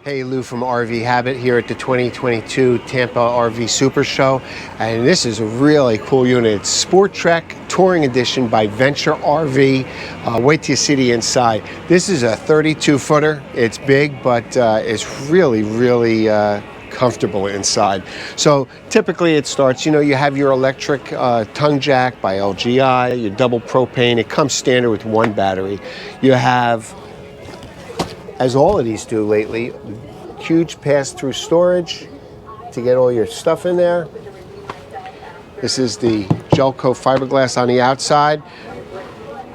Hey, Lou from RV Habit here at the 2022 Tampa RV Super Show, and this is a really cool unit. It's SportTrek Touring Edition by Venture RV. Wait till you see the inside. This is a 32-footer. It's big, but it's really comfortable inside. So typically it starts, you have your electric tongue jack by LGI, your double propane. It comes standard with one battery. You have, as all of these do lately, huge pass-through storage to get all your stuff in there. This is the gel coat fiberglass on the outside.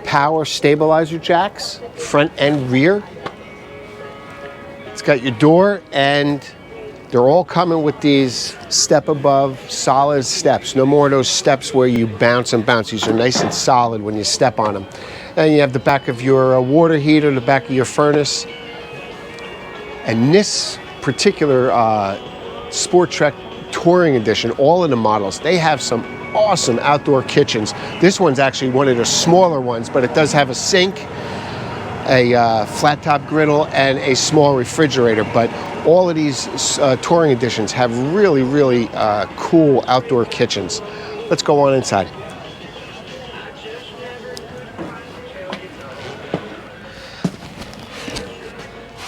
Power stabilizer jacks, front and rear. It's got your door, and they're all coming with these step above solid steps. No more of those steps where you bounce and bounce. These are nice and solid when you step on them. And you have the back of your water heater, the back of your furnace. And this particular SportTrek Touring Edition, all of the models, they have some awesome outdoor kitchens. This one's actually one of the smaller ones, but it does have a sink, a flat top griddle, and a small refrigerator. But all of these Touring Editions have really cool outdoor kitchens. Let's go on inside.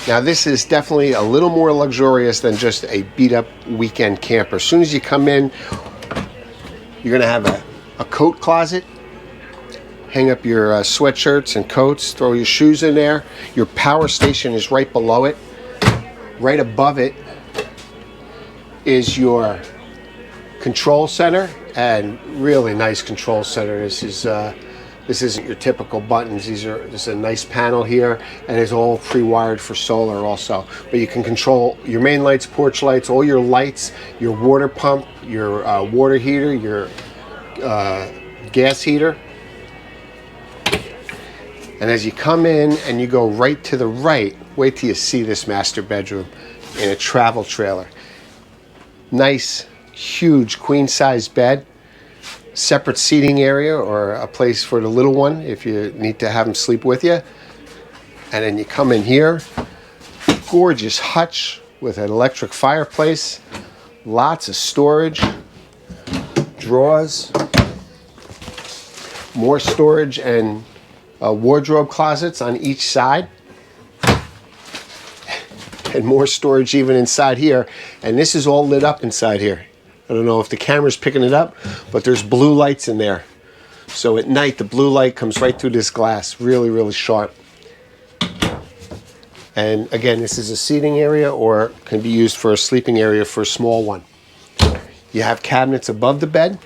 Now this is definitely a little more luxurious than just a beat-up weekend camper. As soon as you come in, you're going to have a coat closet. Hang up your sweatshirts and coats, throw your shoes in there. Your power station is right below it. Right above it is your control center, and really nice control center. This isn't your typical buttons. This is a nice panel here, and it's all pre-wired for solar also. But you can control your main lights, porch lights, all your lights, your water pump, your water heater, your gas heater. And as you come in and you go right to the right, wait till you see this master bedroom in a travel trailer. Nice, huge queen-size bed. Separate seating area or a place for the little one if you need to have them sleep with you. And then you come in here, gorgeous hutch with an electric fireplace, lots of storage, drawers, more storage, and wardrobe closets on each side, and more storage even inside here. And this is all lit up inside here. I don't know if the camera's picking it up, but there's blue lights in there. So at night, the blue light comes right through this glass, really sharp. And again, this is a seating area or can be used for a sleeping area for a small one. You have cabinets above the bed.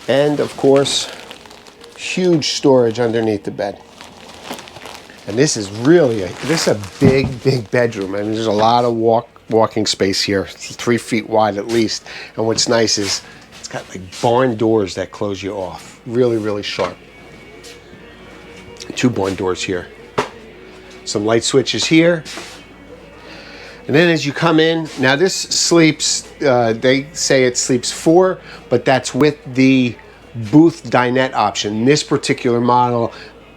And of course, huge storage underneath the bed. And this is a big bedroom. I mean, there's a lot of walking space here, 3 feet wide at least. And what's nice is it's got like barn doors that close you off. Really sharp. 2 barn doors here. Some light switches here. And then as you come in, now this sleeps, they say it sleeps 4, but that's with the booth dinette option. This particular model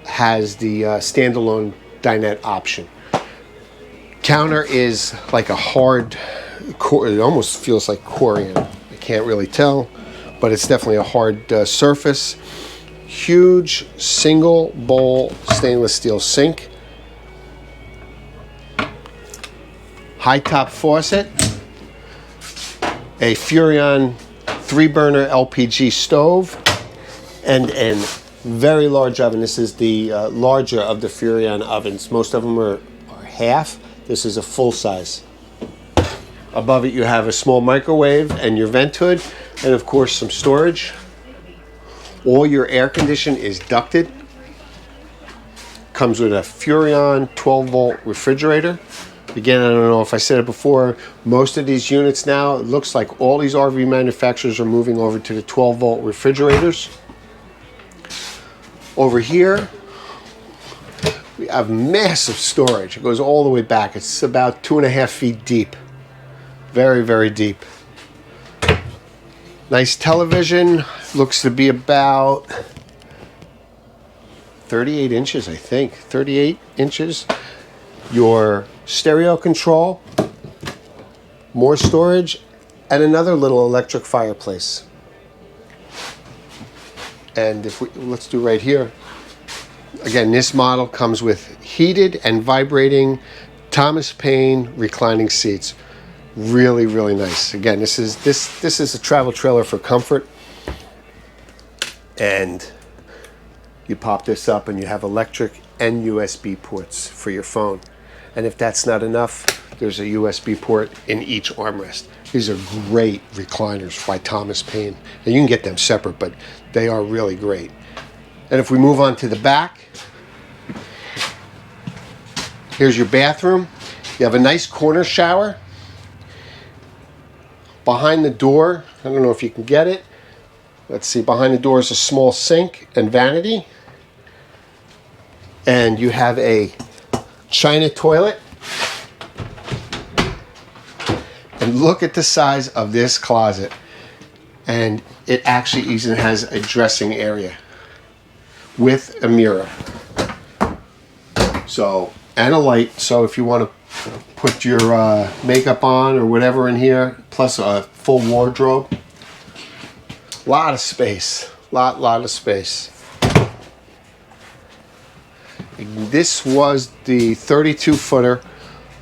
has the standalone dinette option. Counter is like a hard, it almost feels like Corian. I can't really tell, but it's definitely a hard surface. Huge single bowl stainless steel sink. High top faucet. A Furrion 3-burner LPG stove. And a very large oven. This is the larger of the Furrion ovens. Most of them are half. This is a full size. Above it you have a small microwave and your vent hood, and of course some storage. All your air conditioning is ducted. Comes with a Furrion 12-volt refrigerator. Again, I don't know if I said it before, most of these units now, it looks like all these RV manufacturers are moving over to the 12-volt refrigerators. Over here, we have massive storage. It goes all the way back. It's about 2.5 feet deep. Very deep. Nice television. Looks to be about 38 inches, I think. 38 inches. your stereo control, more storage, and another little electric fireplace. And if let's do right here. Again, this model comes with heated and vibrating Thomas Paine reclining seats. Really, really nice. Again, this is a travel trailer for comfort. And you pop this up and you have electric and USB ports for your phone. And if that's not enough, there's a USB port in each armrest. These are great recliners by Thomas Paine. And you can get them separate, but they are really great. And if we move on to the back, here's your bathroom. You have a nice corner shower. Behind the door, I don't know if you can get it. Let's see, behind the door is a small sink and vanity. And you have a china toilet. And look at the size of this closet. And it actually even has a dressing area with a mirror. So, and a light. So if you want to put your makeup on or whatever in here, plus a full wardrobe. Lot of space. Lot of space. This was the 32 footer.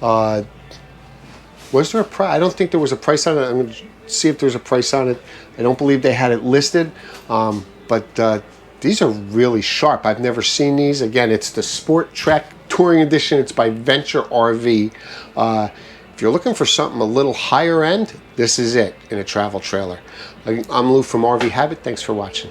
Was there a price? I don't think there was a price on it. I'm going to see if there's a price on it. I don't believe they had it listed, but these are really sharp. I've never seen these. Again, it's the SportTrek Touring Edition. It's by Venture RV. If you're looking for something a little higher end, this is it in a travel trailer. I'm Lou from RV Habit. Thanks for watching.